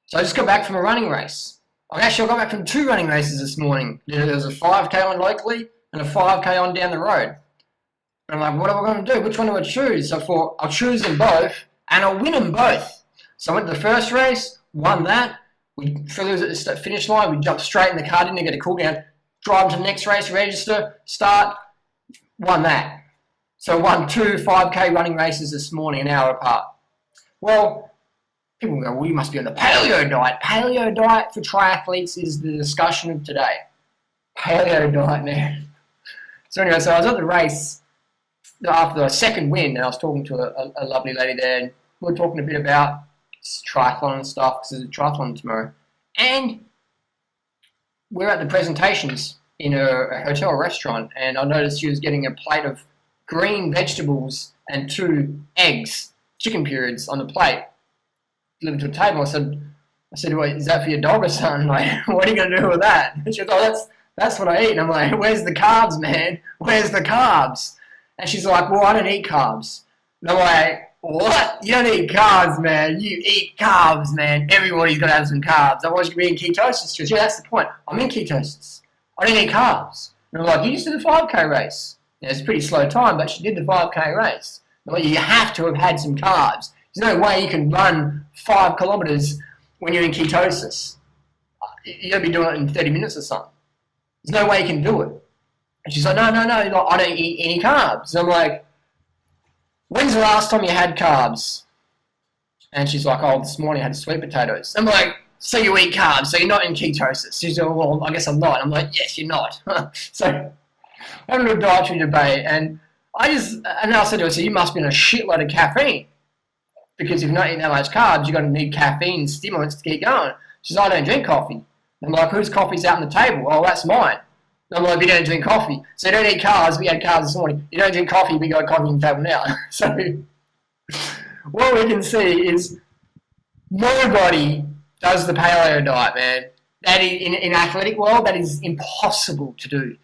So I just got back from a running race. I got back from 2 running races this morning. There was a 5K on locally and a 5K on down the road. And I'm like, what am I going to do? Which one do I choose? So I thought, I'll choose them both and I'll win them both. So I went to the first race, won that. We flew at the finish line. We jumped straight in the car, didn't get a cool down. Drive to the next race, register, start, won that. So I won 2 5K running races this morning, an hour apart. Well, people go, well, you must be on the paleo diet. Paleo diet for triathletes is the discussion of today. Paleo diet, man. So anyway, so I was at the race after the second win, and I was talking to a lovely lady there, and we were talking a bit about triathlon and stuff, because there's a triathlon tomorrow. And we're at the presentations in a hotel restaurant, and I noticed she was getting a plate of green vegetables and 2 eggs, chicken periods on the plate, delivered to a table. I said, wait, is that for your dog or something? Like, what are you going to do with that? And she goes, oh, that's what I eat. And I'm like, where's the carbs, man? Where's the carbs? And she's like, well, I don't eat carbs. And I'm like, what? You don't eat carbs, man. You eat carbs, man. Everybody's got to have some carbs. Otherwise, you could be in ketosis. She goes, yeah, that's the point. I'm in ketosis. I don't eat carbs. And I'm like, you just did the 5K race. Yeah, it's a pretty slow time, but she did the 5K race. I'm like, you have to have had some carbs. There's no way you can run 5 kilometers when you're in ketosis. You got to be doing it in 30 minutes or something. There's no way you can do it. And she's like, no, I don't eat any carbs. And I'm like, when's the last time you had carbs? And she's like, oh, this morning I had sweet potatoes. I'm like, so you eat carbs, so you're not in ketosis. She's like, well, I guess I'm not. I'm like, yes, you're not. So having a dietary debate, and I said to her, so you must be on a shitload of caffeine. Because if you're not eating that much carbs, you're going to need caffeine stimulants to keep going. She says, I don't drink coffee. I'm like, whose coffee's out on the table? Oh, that's mine. I'm like, you don't drink coffee. So you don't eat carbs, we had carbs this morning. You don't drink coffee, we got coffee on the table now. So what we can see is nobody does the paleo diet, man. That is, in athletic world, that is impossible to do.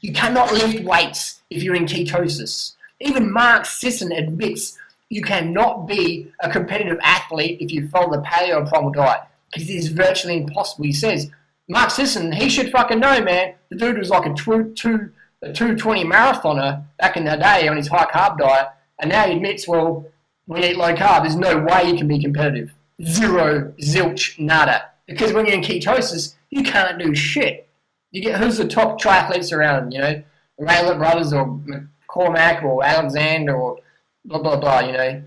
You cannot lift weights if you're in ketosis. Even Mark Sisson admits you cannot be a competitive athlete if you follow the paleo primal diet, because it is virtually impossible. He says, Mark Sisson, he should fucking know, man. The dude was like a 220 marathoner back in the day on his high carb diet, and now he admits, well, when you eat low carb, there's no way you can be competitive. Zero, zilch, nada. Because when you're in ketosis, you can't do shit. You get who's the top triathletes around, you know, Raylet Brothers or McCormack or Alexander or blah, blah, blah, you know,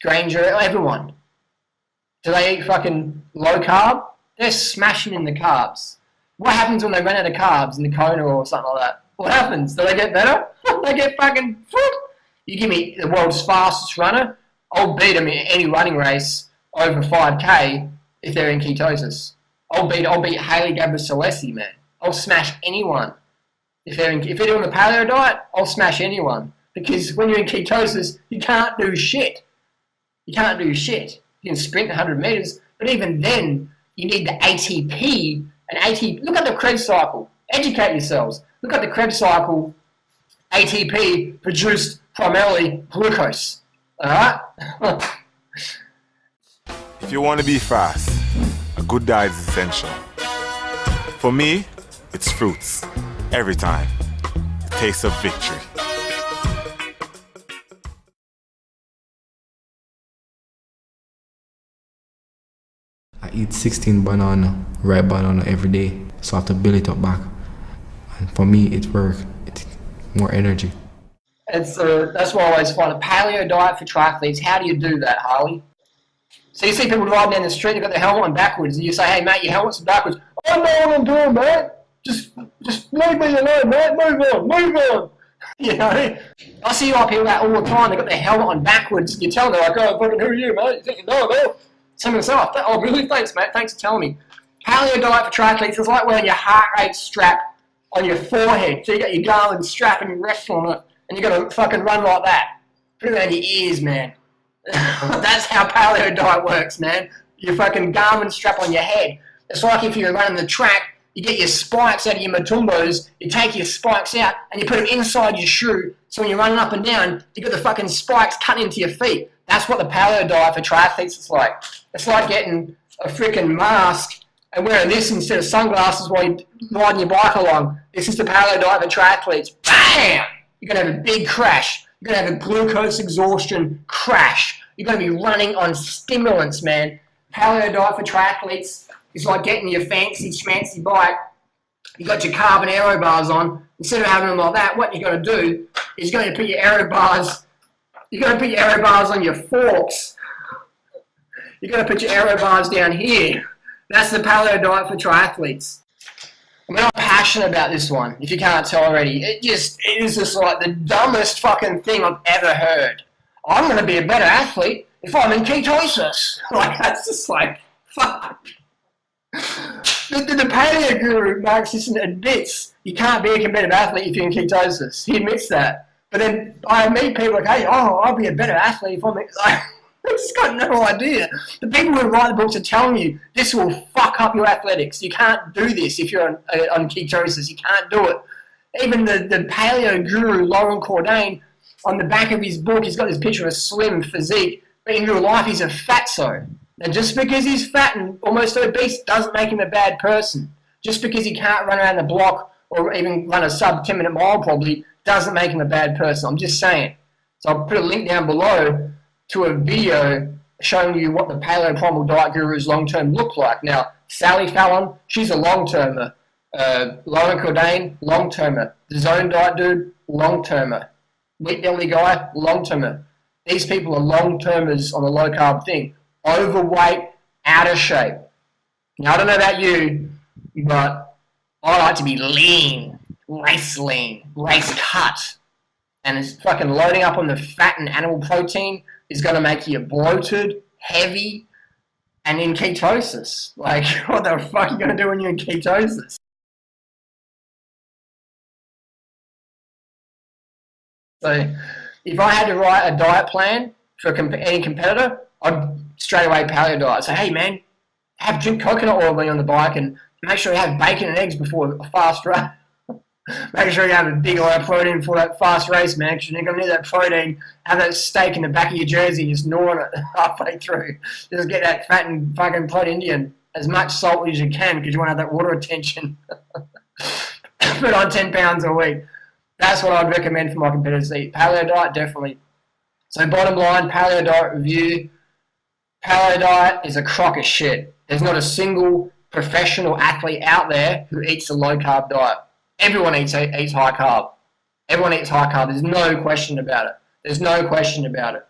Granger, everyone. Do they eat fucking low carb? They're smashing in the carbs. What happens when they run out of carbs in the Kona or something like that? What happens? Do they get better? They get fucking... You give me the world's fastest runner, I'll beat them in any running race over 5K if they're in ketosis. I'll beat Hailey Gebrselassie, man. I'll smash anyone. If they're doing the paleo diet, I'll smash anyone. Because when you're in ketosis, you can't do shit. You can't do shit. You can sprint 100 meters, but even then, you need the ATP. Look at the Krebs cycle. Educate yourselves. Look at the Krebs cycle. ATP produced primarily glucose. All right? If you want to be fast, a good diet is essential. For me, it's fruits. Every time. The taste of victory. I eat 16 ripe banana every day, so I have to build it up back. And for me, it works. It's more energy. That's why I always find a paleo diet for triathletes. How do you do that, Harley? So you see people driving down the street, they've got their helmet on backwards, and you say, hey, mate, your helmet's backwards. I know what I'm doing, mate. Just leave me alone, mate. Move on. You know? I see people out all the time, they've got their helmet on backwards, and you tell them, like, oh, fucking who are you, mate? You think you know, man? Tell myself, oh, really? Thanks, mate. Thanks for telling me. Paleo diet for triathletes is like wearing your heart rate strap on your forehead. So you got your Garmin strap and you rest on it, and you got to fucking run like that. Put it around your ears, man. That's how paleo diet works, man. Your fucking Garmin strap on your head. It's like if you're running the track You get your spikes out of your matumbos, you take your spikes out, and you put them inside your shoe, so when you're running up and down, you got the fucking spikes cutting into your feet. That's what the paleo diet for triathletes is like. It's like getting a freaking mask and wearing this instead of sunglasses while you're riding your bike along. This is the paleo diet for triathletes. Bam! You're going to have a big crash. You're going to have a glucose exhaustion crash. You're going to be running on stimulants, man. Paleo diet for triathletes is like getting your fancy schmancy bike. You got your carbon aero bars on. Instead of having them like that, what you're going to do is you're going to put your aero bars. You're going to put your aero bars on your forks. You're going to put your aero bars down here. That's the paleo diet for triathletes. I mean, I'm passionate about this one, if you can't tell already. It is just like the dumbest fucking thing I've ever heard. I'm going to be a better athlete if I'm in ketosis. Like, that's just like, fuck. The paleo guru, Mark Sisson, admits you can't be a competitive athlete if you're in ketosis. He admits that. But then I meet people like, hey, I'll be a better athlete if I'm like, I just got no idea. The people who write the books are telling you this will fuck up your athletics. You can't do this if you're on ketosis. You can't do it. Even the paleo guru, Lauren Cordain, on the back of his book, he's got this picture of a slim physique, but in real life he's a fatso. Now, just because he's fat and almost obese doesn't make him a bad person. Just because he can't run around the block or even run a sub 10-minute mile probably doesn't make him a bad person. I'm just saying. So I'll put a link down below to a video showing you what the paleo primal diet gurus long-term look like. Now, Sally Fallon, she's a long-termer. Lauren Cordain, long-termer. The Zone Diet dude, long-termer. Wheat Belly guy, long-termer. These people are long-termers on the low-carb thing. Overweight, out of shape. Now, I don't know about you, but I like to be lean, race cut. And it's fucking loading up on the fat and animal protein is going to make you bloated, heavy, and in ketosis. Like, what the fuck are you going to do when you're in ketosis? So, if I had to write a diet plan for any competitor, I'd straight away paleo diet. Say, hey man, drink coconut oil when you're on the bike and make sure you have bacon and eggs before a fast race. Make sure you have a big amount of protein for that fast race, man, because you're going to need that protein. Have that steak in the back of your jersey, just gnawing it halfway through. Just get that fat and fucking protein in as much salt as you can because you want to have that water retention. Put on 10 pounds a week. That's what I'd recommend for my competitors to eat. Paleo diet, definitely. So bottom line, paleo diet review. Paleo diet is a crock of shit. There's not a single professional athlete out there who eats a low-carb diet. Everyone eats high carb. Everyone eats high carb. There's no question about it. There's no question about it.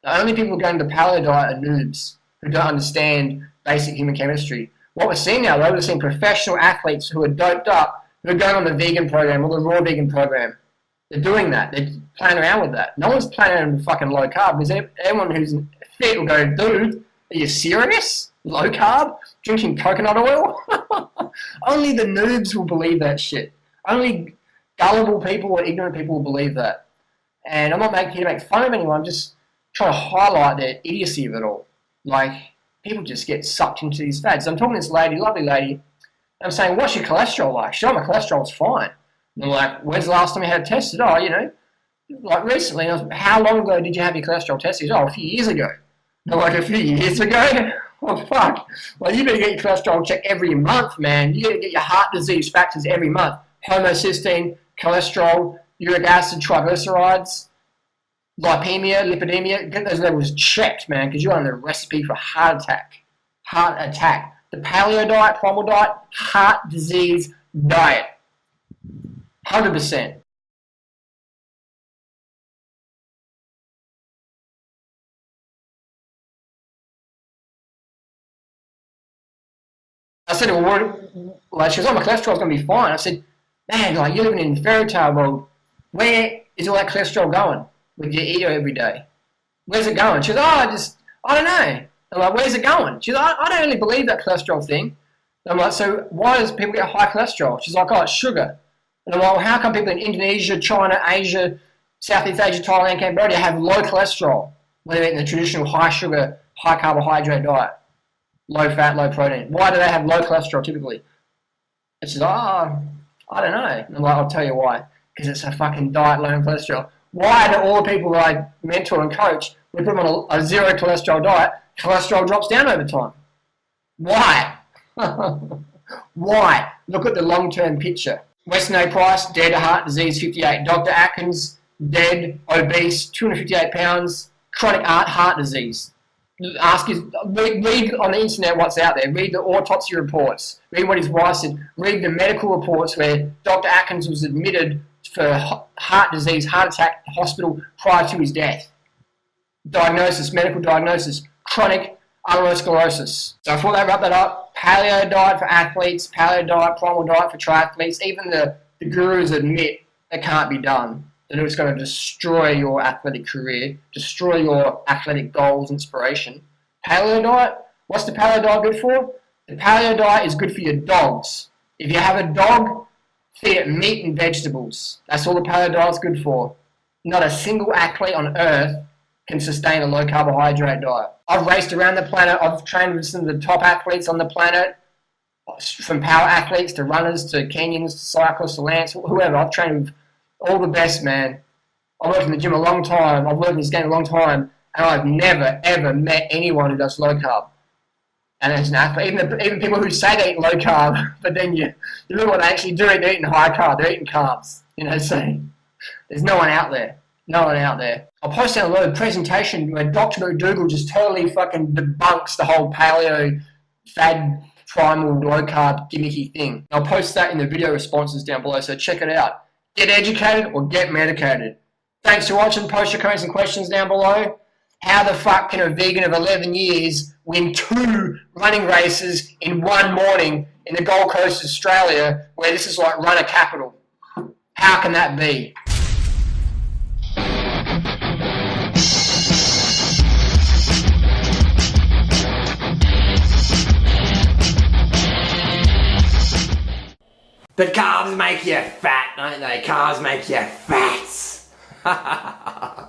The only people going to paleo diet are noobs who don't understand basic human chemistry. What we're seeing now, though, we're seeing professional athletes who are doped up, who are going on the vegan program or the raw vegan program. They're doing that. They're playing around with that. No one's playing around with fucking low carb because everyone who's fit will go, dude, are you serious? Low carb? Drinking coconut oil? Only the noobs will believe that shit. Only gullible people or ignorant people will believe that. And I'm not here to make fun of anyone. I'm just trying to highlight the idiocy of it all. Like, people just get sucked into these fads. I'm talking to this lady, lovely lady, and I'm saying, what's your cholesterol like? She's my cholesterol's fine. And I'm like, when's the last time you had it tested? Oh, you know, like recently. And I was, how long ago did you have your cholesterol tested? Oh, a few years ago. And I'm like, a few years ago? Oh, fuck. Well, you better get your cholesterol checked every month, man. You gotta get your heart disease factors every month. Homocysteine, cholesterol, uric acid, triglycerides, lipemia, lipidemia. Get those levels checked, man, because you're on the recipe for heart attack. Heart attack. The paleo diet, primal diet, heart disease diet. 100%. I said, well, she goes, oh, my cholesterol's going to be fine. I said, man, like, you're living in fairy tale world. Where is all that cholesterol going with your eater every day? Where's it going? She goes, oh, I don't know. I'm like, where's it going? She's like, I don't really believe that cholesterol thing. And I'm like, so why does people get high cholesterol? She's like, oh, it's sugar. And I'm like, well, how come people in Indonesia, China, Asia, Southeast Asia, Thailand, Cambodia have low cholesterol when they're eating the traditional high sugar, high carbohydrate diet? Low fat, low protein. Why do they have low cholesterol typically? And she's like, oh, I don't know. And I'm like, I'll tell you why. Because it's a fucking diet low in cholesterol. Why do all the people that I mentor and coach, we put them on a zero cholesterol diet, cholesterol drops down over time? Why? Why? Look at the long-term picture. Weston A. Price, dead of heart disease, 58. Dr. Atkins, dead, obese, 258 pounds, chronic heart disease. Read on the internet what's out there. Read the autopsy reports. Read what his wife said. Read the medical reports where Dr. Atkins was admitted for heart disease, heart attack, hospital prior to his death. Diagnosis, medical diagnosis, chronic atherosclerosis. So I thought they wrap that up. Paleo diet for athletes, paleo diet, primal diet for triathletes. Even the gurus admit it can't be done. That it's going to destroy your athletic career, destroy your athletic goals, inspiration. Paleo diet, what's the paleo diet good for? The paleo diet is good for your dogs. If you have a dog, feed it meat and vegetables. That's all the paleo diet's good for. Not a single athlete on earth can sustain a low carbohydrate diet. I've raced around the planet. I've trained with some of the top athletes on the planet, from power athletes to runners to Kenyans to cyclists to Lance, whoever. I've trained with all the best, man. I've worked in the gym a long time. I've worked in this game a long time, and I've never, ever met anyone who does low carb. And as an athlete, even people who say they eat low carb, but then you look what they actually do, they're eating high carb, they're eating carbs. So there's no one out there. No one out there. I'll post out a little presentation where Dr. McDougall just totally fucking debunks the whole paleo, fad, primal, low carb, gimmicky thing. I'll post that in the video responses down below, so check it out. Get educated or get medicated. Thanks for watching. Post your comments and questions down below. How the fuck can a vegan of 11 years win 2 running races in one morning in the Gold Coast, Australia, where this is like runner capital? How can that be? The carbs make you fat, don't they? Carbs make you fat.